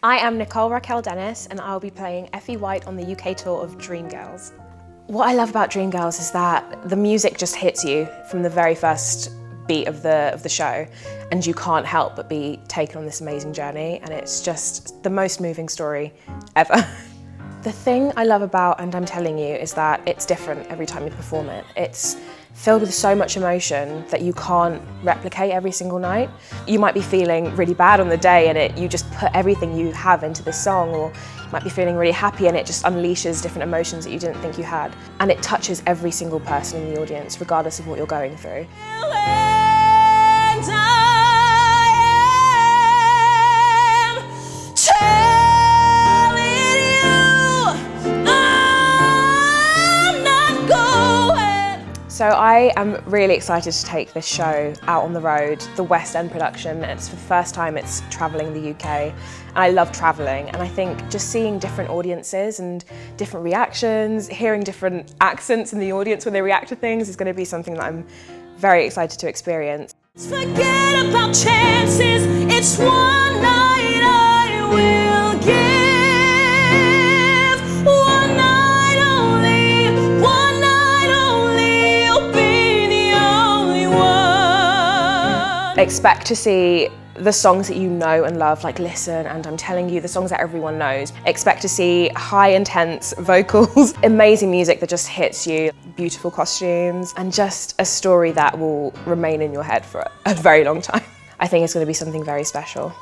I am Nicole Raquel Dennis and I'll be playing Effie White on the UK tour of Dreamgirls. What I love about Dreamgirls is that the music just hits you from the very first beat of the show, and you can't help but be taken on this amazing journey, and it's just the most moving story ever. The thing I love about And I'm Telling You is that it's different every time you perform it. It's filled with so much emotion that you can't replicate every single night. You might be feeling really bad on the day and you just put everything you have into this song, or you might be feeling really happy and it just unleashes different emotions that you didn't think you had. And it touches every single person in the audience, regardless of what you're going through. So I am really excited to take this show out on the road, the West End production. It's the first time it's travelling the UK, and I love travelling, and I think just seeing different audiences and different reactions, hearing different accents in the audience when they react to things is going to be something that I'm very excited to experience. Forget about chances, it's one night I will give. Expect to see the songs that you know and love, like Listen, And I'm Telling You, the songs that everyone knows. Expect to see high intense vocals, amazing music that just hits you, beautiful costumes, and just a story that will remain in your head for a very long time. I think it's going to be something very special.